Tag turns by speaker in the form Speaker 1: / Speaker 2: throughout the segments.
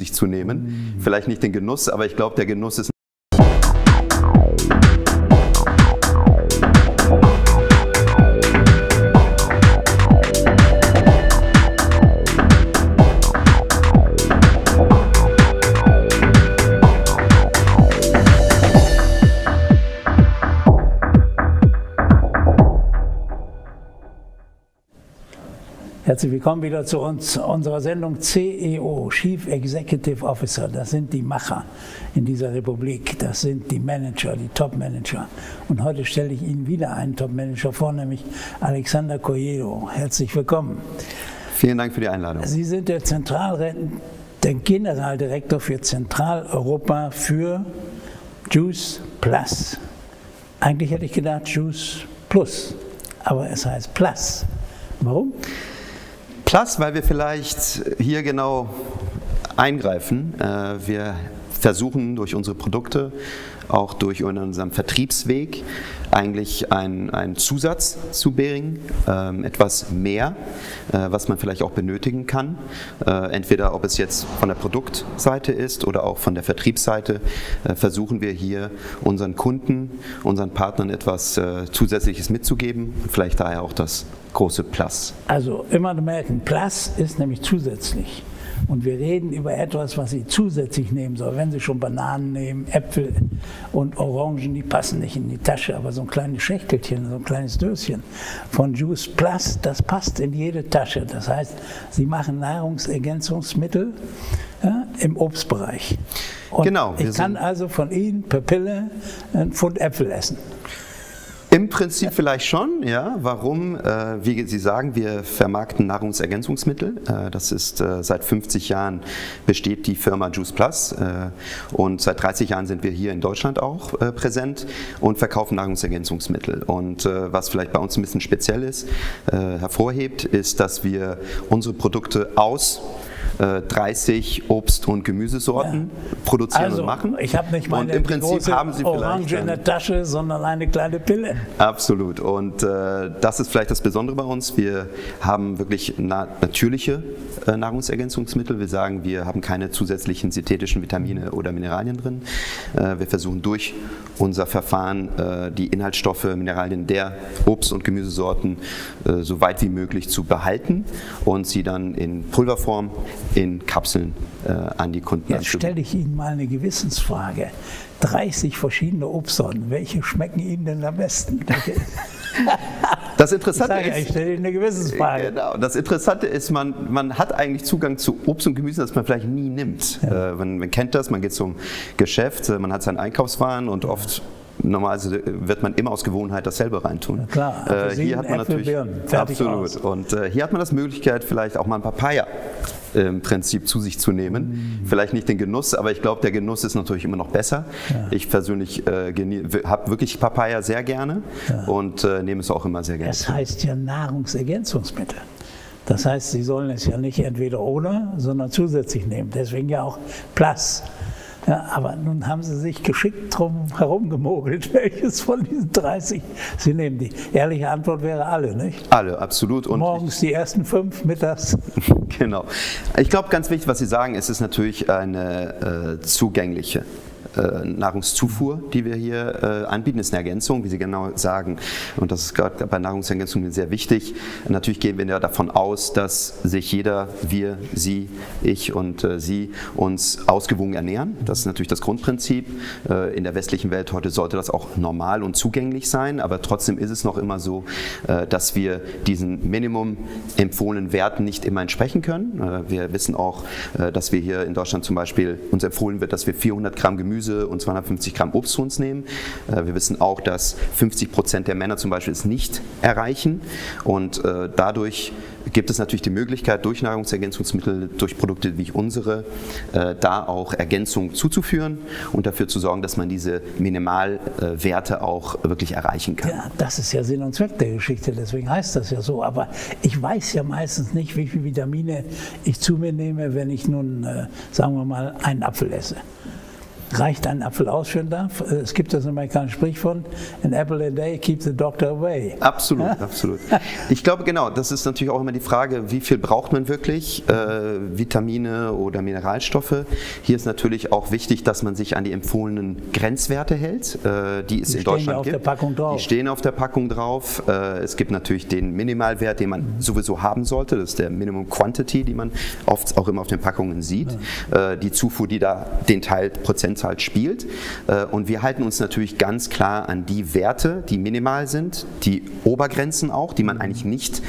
Speaker 1: sich zu nehmen. Vielleicht nicht den Genuss, aber ich glaube, der Genuss ist
Speaker 2: Herzlich willkommen wieder zu unserer Sendung CEO, Chief Executive Officer. Das sind die Macher in dieser Republik, das sind die Manager, die Top-Manager. Und heute stelle ich Ihnen wieder einen Top-Manager vor, nämlich Alexander Coelho. Herzlich willkommen.
Speaker 1: Vielen Dank für die Einladung.
Speaker 2: Sie sind der Generaldirektor für Zentraleuropa für Juice Plus. Eigentlich hätte ich gedacht Juice Plus, aber es heißt Plus. Warum?
Speaker 1: Plus, weil wir vielleicht hier genau eingreifen. Wir versuchen durch unsere Produkte, auch durch unseren Vertriebsweg, eigentlich einen Zusatz zu bringen, etwas mehr, was man vielleicht auch benötigen kann. Entweder ob es jetzt von der Produktseite ist oder auch von der Vertriebsseite, versuchen wir hier unseren Kunden, unseren Partnern etwas Zusätzliches mitzugeben. Vielleicht daher auch das große Plus.
Speaker 2: Also immer merken, Plus ist nämlich zusätzlich. Und wir reden über etwas, was Sie zusätzlich nehmen sollen. Wenn Sie schon Bananen nehmen, Äpfel und Orangen, die passen nicht in die Tasche, aber so ein kleines Schächtelchen, so ein kleines Döschen von Juice Plus, das passt in jede Tasche. Das heißt, Sie machen Nahrungsergänzungsmittel im Obstbereich. Und
Speaker 1: genau,
Speaker 2: ich kann also von Ihnen per Pille einen Pfund Äpfel essen.
Speaker 1: Im Prinzip vielleicht schon, ja. Warum? Wie Sie sagen, wir vermarkten Nahrungsergänzungsmittel. Das ist seit 50 Jahren besteht die Firma Juice Plus und seit 30 Jahren sind wir hier in Deutschland auch präsent und verkaufen Nahrungsergänzungsmittel. Und was vielleicht bei uns ein bisschen speziell ist, hervorhebt, ist, dass wir unsere Produkte aus 30 Obst- und Gemüsesorten produzieren und machen.
Speaker 2: Ich habe nicht meine
Speaker 1: im Prinzip
Speaker 2: große
Speaker 1: haben Sie
Speaker 2: Orange in der Tasche, sondern eine kleine Pille.
Speaker 1: Absolut. Und das ist vielleicht das Besondere bei uns. Wir haben wirklich natürliche Nahrungsergänzungsmittel. Wir sagen, wir haben keine zusätzlichen synthetischen Vitamine oder Mineralien drin. Wir versuchen durch unser Verfahren die Inhaltsstoffe, Mineralien der Obst- und Gemüsesorten so weit wie möglich zu behalten und sie dann in Pulverform in Kapseln an die Kunden
Speaker 2: Jetzt stelle ich Ihnen mal eine Gewissensfrage. 30 verschiedene Obstsorten, welche schmecken Ihnen denn am besten?
Speaker 1: Das Interessante
Speaker 2: ich stelle Ihnen eine Gewissensfrage.
Speaker 1: Genau, das Interessante ist, man hat eigentlich Zugang zu Obst und Gemüse, das man vielleicht nie nimmt. Ja. Man kennt das, man geht zum Geschäft, man hat seinen Einkaufswagen und oft normalerweise wird man immer aus Gewohnheit dasselbe reintun.
Speaker 2: Ja, klar,
Speaker 1: hier hat man
Speaker 2: Äpfel,
Speaker 1: natürlich
Speaker 2: Birnen, fertig
Speaker 1: absolut.
Speaker 2: Aus.
Speaker 1: Und hier hat man das Möglichkeit, vielleicht auch mal ein Papaya im Prinzip zu sich zu nehmen. Vielleicht nicht den Genuss, aber ich glaube, der Genuss ist natürlich immer noch besser. Ja. Ich persönlich habe wirklich Papaya sehr gerne und nehme es auch immer sehr gerne.
Speaker 2: Das heißt ja Nahrungsergänzungsmittel. Das heißt, Sie sollen es ja nicht entweder oder, sondern zusätzlich nehmen. Deswegen ja auch Plus. Ja, aber nun haben Sie sich geschickt drum herumgemogelt, welches von diesen 30 Sie nehmen. Die ehrliche Antwort wäre alle, nicht?
Speaker 1: Alle, absolut. Und
Speaker 2: morgens die ersten 5, mittags.
Speaker 1: Genau. Ich glaube, ganz wichtig, was Sie sagen, ist natürlich eine zugängliche Nahrungszufuhr, die wir hier anbieten, ist eine Ergänzung, wie Sie genau sagen. Und das ist gerade bei Nahrungsergänzungen sehr wichtig. Natürlich gehen wir ja davon aus, dass sich jeder, wir, Sie, ich und Sie uns ausgewogen ernähren. Das ist natürlich das Grundprinzip. In der westlichen Welt heute sollte das auch normal und zugänglich sein, aber trotzdem ist es noch immer so, dass wir diesen Minimum empfohlenen Werten nicht immer entsprechen können. Wir wissen auch, dass wir hier in Deutschland zum Beispiel uns empfohlen wird, dass wir 400 Gramm Gemüse und 250 Gramm Obst zu uns nehmen. Wir wissen auch, dass 50% der Männer zum Beispiel es nicht erreichen und dadurch gibt es natürlich die Möglichkeit, durch Nahrungsergänzungsmittel, durch Produkte wie unsere, da auch Ergänzungen zuzuführen und dafür zu sorgen, dass man diese Minimalwerte auch wirklich erreichen kann.
Speaker 2: Ja, das ist ja Sinn und Zweck der Geschichte, deswegen heißt das ja so. Aber ich weiß ja meistens nicht, wie viele Vitamine ich zu mir nehme, wenn ich nun, sagen wir mal, einen Apfel esse. Reicht ein Apfel aus für den Darm? Es gibt das amerikanische Sprichwort, an apple a day keeps the doctor away.
Speaker 1: Absolut, absolut. Ich glaube, genau, das ist natürlich auch immer die Frage, wie viel braucht man wirklich, Vitamine oder Mineralstoffe. Hier ist natürlich auch wichtig, dass man sich an die empfohlenen Grenzwerte hält, die es in Deutschland gibt. Die stehen auf der Packung drauf. Die stehen auf der Packung drauf. Es gibt natürlich den Minimalwert, den man sowieso haben sollte. Das ist der Minimum Quantity, die man oft auch immer auf den Packungen sieht. Die Zufuhr, die da den Prozentzahl spielt. Und wir halten uns natürlich ganz klar an die Werte, die minimal sind, die Obergrenzen auch, die man eigentlich nicht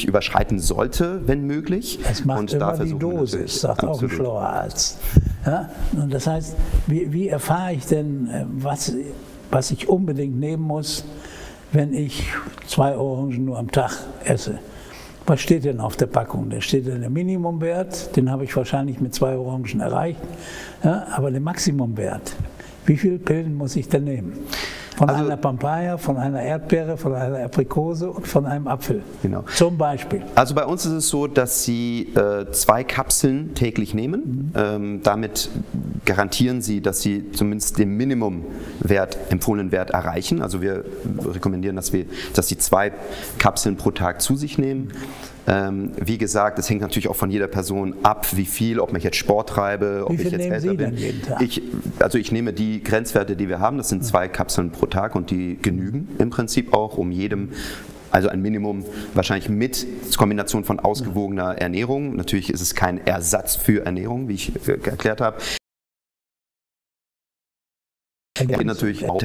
Speaker 1: überschreiten sollte, wenn möglich.
Speaker 2: Das macht immer die Dosis, sagt auch ein schlauer Arzt. Ja? Und das heißt, wie erfahre ich denn, was ich unbedingt nehmen muss, wenn ich 2 Orangen nur am Tag esse? Was steht denn auf der Packung? Da steht der Minimumwert, den habe ich wahrscheinlich mit 2 Orangen erreicht, ja, aber der Maximumwert, wie viele Pillen muss ich denn nehmen? Von einer Papaya, von einer Erdbeere, von einer Aprikose und von einem Apfel.
Speaker 1: Genau.
Speaker 2: Zum Beispiel.
Speaker 1: Also bei uns ist es so, dass Sie 2 Kapseln täglich nehmen. Damit garantieren Sie, dass Sie zumindest den Minimumwert, empfohlenen Wert erreichen. Also wir rekommendieren, dass Sie 2 Kapseln pro Tag zu sich nehmen. Wie gesagt, es hängt natürlich auch von jeder Person ab, wie viel, ob ich jetzt Sport treibe, ob ich jetzt älter bin.
Speaker 2: Jeden Tag?
Speaker 1: Ich nehme die Grenzwerte, die wir haben, das sind 2 Kapseln pro Tag und die genügen im Prinzip auch, um jedem, also ein Minimum wahrscheinlich mit Kombination von ausgewogener Ernährung. Natürlich ist es kein Ersatz für Ernährung, wie ich erklärt habe. Natürlich auch